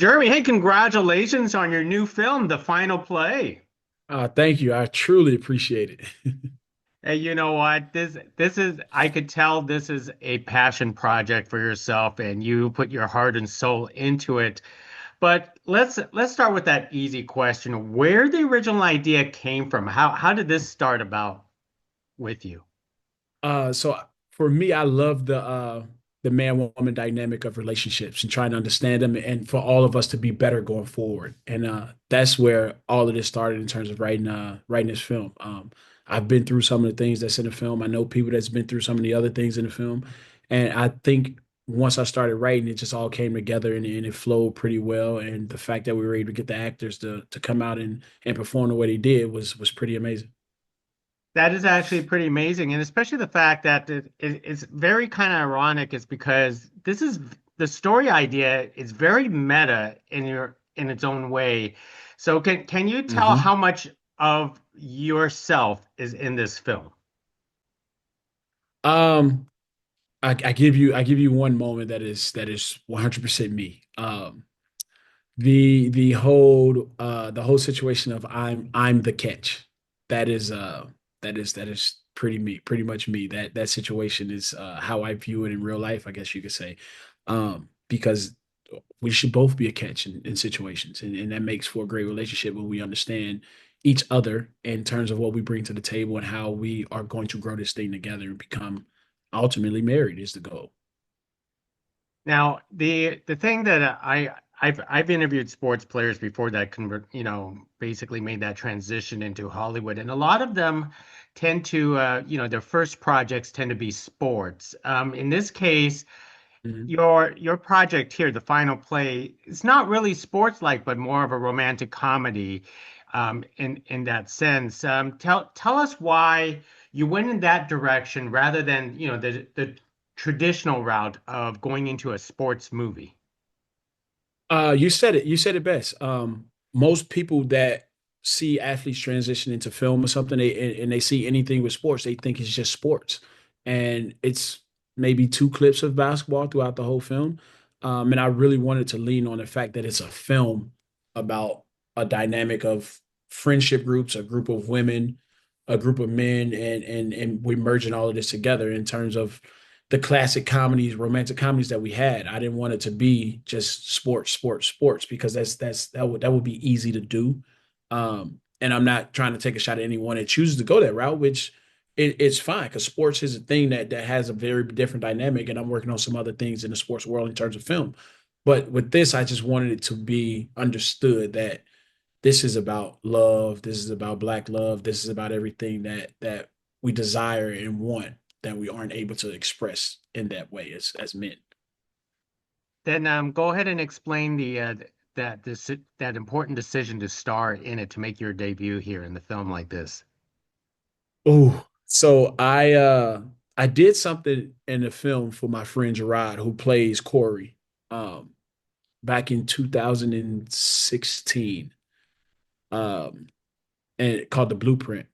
Jeremy, hey, congratulations on your new film, The Final Play. Thank you. I truly appreciate it. Hey, you know what? This is I could tell this is a passion project for yourself and you put your heart and soul into it. But let's start with that easy question. Where the original idea came from? How did this start about with you? So for me, I love the man-woman dynamic of relationships and trying to understand them and for all of us to be better going forward. And that's where all of this started in terms of writing this film. I've been through some of the things that's in the film. I know people that's been through some of the other things in the film. And I think once I started writing, it just all came together and it flowed pretty well. And the fact that we were able to get the actors to come out and perform the way they did was pretty amazing. That is actually pretty amazing, and especially the fact that it's very kind of ironic is because this is the story idea is very meta in its own way. So can you tell Mhm. how much of yourself is in this film? Um, I give you one moment that is 100% me. The whole situation of I'm the catch. That is pretty much me. That situation is how I view it in real life, I guess you could say. Because we should both be a catch in situations, and that makes for a great relationship when we understand each other in terms of what we bring to the table and how we are going to grow this thing together and become ultimately married is the goal. Now, the thing that I've interviewed sports players before that basically made that transition into Hollywood, and a lot of them tend to their first projects tend to be sports. In this case, Mhm. your project here, The Final Play, it's not really sports-like, but more of a romantic comedy, in that sense. Tell us why you went in that direction rather than, the traditional route of going into a sports movie. You said it. You said it best. Most people that see athletes transition into film or something, and they see anything with sports, they think it's just sports, and it's maybe two clips of basketball throughout the whole film. And I really wanted to lean on the fact that it's a film about a dynamic of friendship groups, a group of women, a group of men, and we're merging all of this together in terms of the classic comedies, romantic comedies that we had. I didn't want it to be just sports, sports, sports because that would be easy to do. And I'm not trying to take a shot at anyone that chooses to go that route, which it's fine because sports is a thing that has a very different dynamic, and I'm working on some other things in the sports world in terms of film. But with this, I just wanted it to be understood that this is about love. This is about black love. This is about everything that we desire and want that we aren't able to express in that way as men. Then go ahead and explain that important decision to star in it to make your debut here in the film like this. Oh, so I did something in the film for my friend Gerard who plays Corey um back in 2016. Um and called The Blueprint.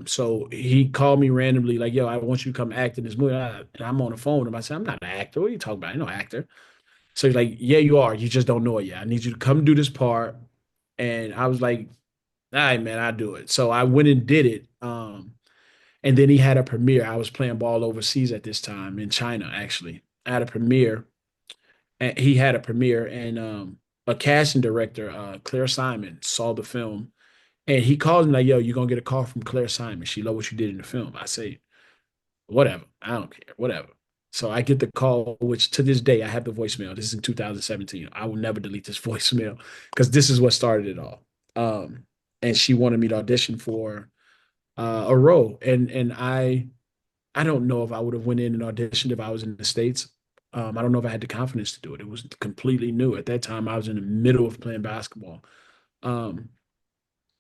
So he called me randomly, like, yo, I want you to come act in this movie. And I'm on the phone with him. I said, I'm not an actor. What are you talking about? I'm no actor. So he's like, yeah, you are. You just don't know it yet. I need you to come do this part. And I was like, all right, man, I'll do it. So I went and did it. And then he had a premiere. I was playing ball overseas at this time in China, actually. I had a premiere. And he had a premiere, and a casting director, Claire Simon, saw the film. And he called me like, yo, you're gonna get a call from Claire Simon. She loved what you did in the film. I say, whatever. I don't care. Whatever. So I get the call, which to this day I have the voicemail. This is in 2017. I will never delete this voicemail because this is what started it all. Um, and she wanted me to audition for a role, and I don't know if I would have went in and auditioned if I was in the States. I don't know if I had the confidence to do it. It was completely new at that time. I was in the middle of playing basketball. Um,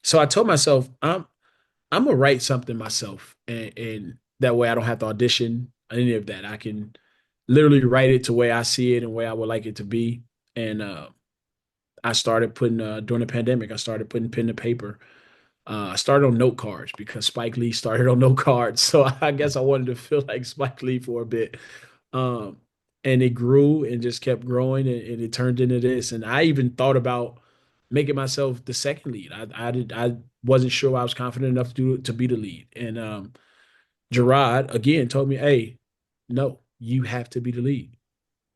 so I told myself, I'm gonna write something myself, and that way I don't have to audition any of that. I can literally write it to where I see it and where I would like it to be. And I started putting during the pandemic, I started putting pen to paper. I started on note cards because Spike Lee started on note cards, so I guess I wanted to feel like Spike Lee for a bit. Um, and it grew and just kept growing, and it turned into this. And I even thought about making myself the second lead. I wasn't sure I was confident enough to be the lead. And Gerard again told me, "Hey, no, you have to be the lead."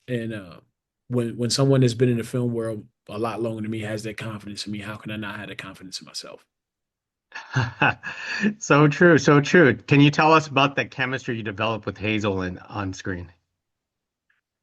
And when someone that's been in the film world a lot longer than me has that confidence in me, how can I not have that confidence in myself? So true, so true. Can you tell us about the chemistry you developed with Hazel and on screen?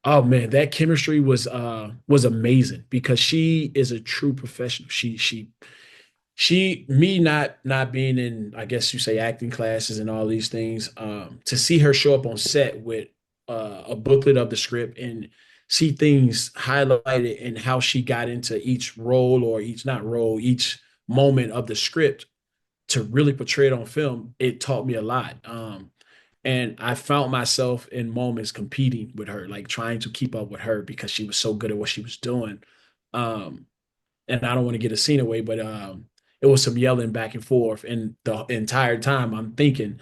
Oh man, that chemistry was amazing because she is a true professional. She me not being in, I guess you say, acting classes and all these things, to see her show up on set with a booklet of the script and see things highlighted and how she got into each role, or each not role, each moment of the script to really portray it on film, it taught me a lot. And I found myself in moments competing with her, like trying to keep up with her because she was so good at what she was doing. Um, and I don't want to get a scene away, but it was some yelling back and forth, and the entire time I'm thinking,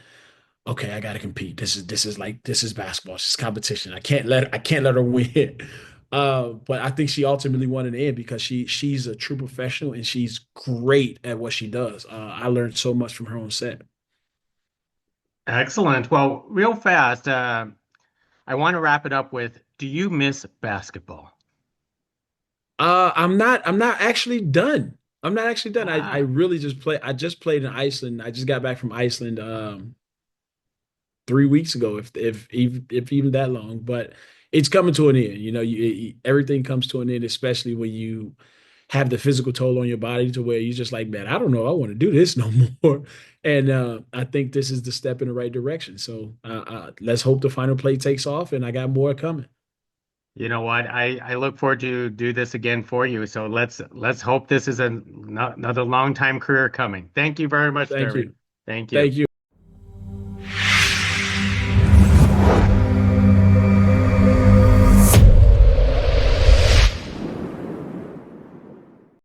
okay, I got to compete. This is basketball. This is competition. I can't let her win. But I think she ultimately won in the end because she's a true professional and she's great at what she does. I learned so much from her on set. Excellent. Well, real fast, I want to wrap it up with, do you miss basketball? I'm not actually done. I'm not actually done. I Ah, really just play. I just played in Iceland. I just got back from Iceland 3 weeks ago, if even that long. But it's coming to an end. Everything comes to an end, especially when you have the physical toll on your body to where you're just like, man, I don't know, I want to do this no more. And I think this is the step in the right direction. So let's hope the final play takes off, and I got more coming. you know what? I look forward to do this again for you. So let's hope this is another long time career coming. Thank you very much, Thank Terry. you. Thank you. Thank you.